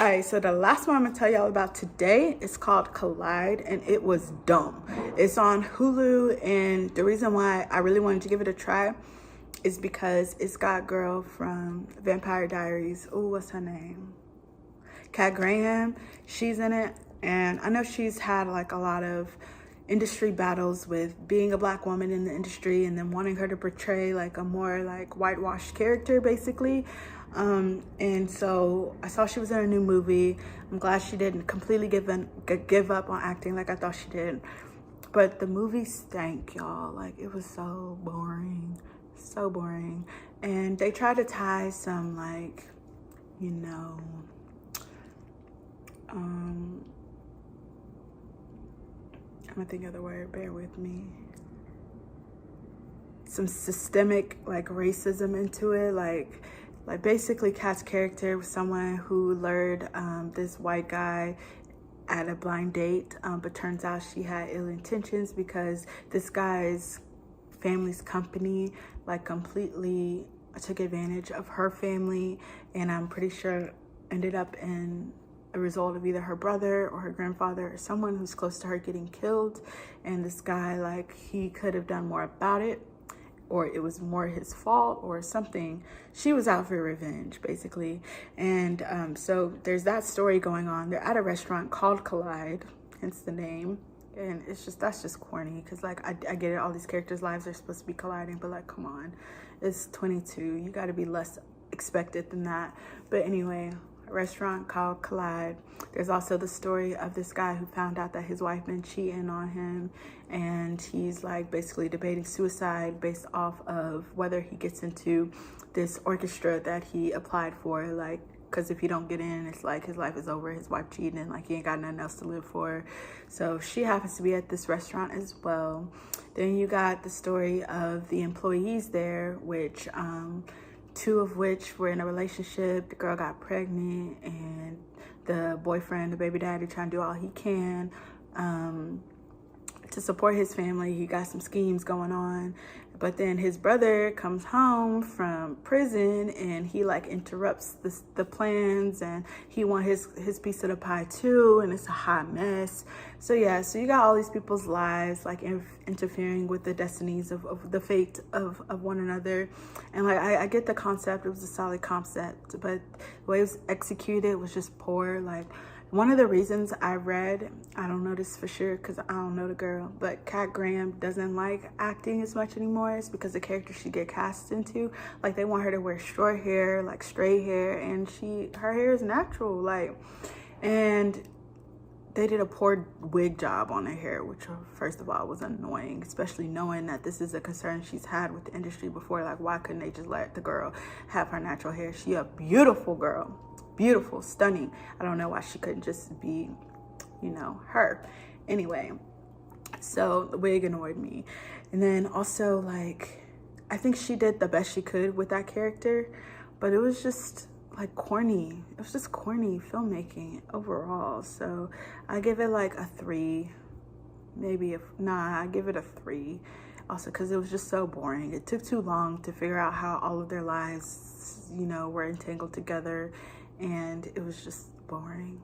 All right, so the last one I'm gonna tell y'all about today is called Collide, and it was dumb. It's on Hulu, and the reason why I really wanted to give it a try is because it's got girl from Vampire Diaries. Oh, what's her name? Kat Graham. She's in it, and I know she's had like a lot of industry battles with being a black woman in the industry and then wanting her to portray like a more like whitewashed character basically. And so I saw she was in a new movie. I'm glad she didn't completely give up on acting like I thought she did, but the movie stank, y'all. Like, it was so boring, and they tried to tie some like, you know, I'm gonna think of the word, bear with me, some systemic like racism into it. Like basically Kat's character was someone who lured this white guy at a blind date, but turns out she had ill intentions because this guy's family's company like completely took advantage of her family, and I'm pretty sure ended up in a result of either her brother or her grandfather or someone who's close to her getting killed. And this guy, like, he could have done more about it, or it was more his fault or something. She was out for revenge basically. And so there's that story going on. They're at a restaurant called Collide, hence the name. And it's just, that's just corny, because like I get it, all these characters' lives are supposed to be colliding, but like, come on, it's 22, you got to be less expected than that. But anyway, a restaurant called Collide. There's also the story of this guy who found out that his wife been cheating on him, and he's like basically debating suicide based off of whether he gets into this orchestra that he applied for, like, because if you don't get in, it's like his life is over, his wife cheating, and like he ain't got nothing else to live for. So she happens to be at this restaurant as well. Then you got the story of the employees there, which two of which were in a relationship. The girl got pregnant, and the boyfriend, the baby daddy, trying to do all he can to support his family. He got some schemes going on, but then his brother comes home from prison and he like interrupts the plans, and he want his piece of the pie too, and it's a hot mess. So yeah, so you got all these people's lives like interfering with the destinies of the fate of one another. And like I get the concept, it was a solid concept, but the way it was executed was just poor. Like, one of the reasons I read, I don't know this for sure because I don't know the girl, but Kat Graham doesn't like acting as much anymore. It's because the character she get cast into, like, they want her to wear short hair, like straight hair, and her hair is natural, like, and they did a poor wig job on her hair, which first of all was annoying, especially knowing that this is a concern she's had with the industry before. Like, why couldn't they just let the girl have her natural hair? She a beautiful girl. Beautiful, stunning. I don't know why she couldn't just be, you know, her. Anyway, so the wig annoyed me. And then also, like, I think she did the best she could with that character, but it was just like corny. It was just corny filmmaking overall. So I give it like a 3, maybe I give it a 3. Also because it was just so boring. It took too long to figure out how all of their lives, you know, were entangled together, and it was just boring.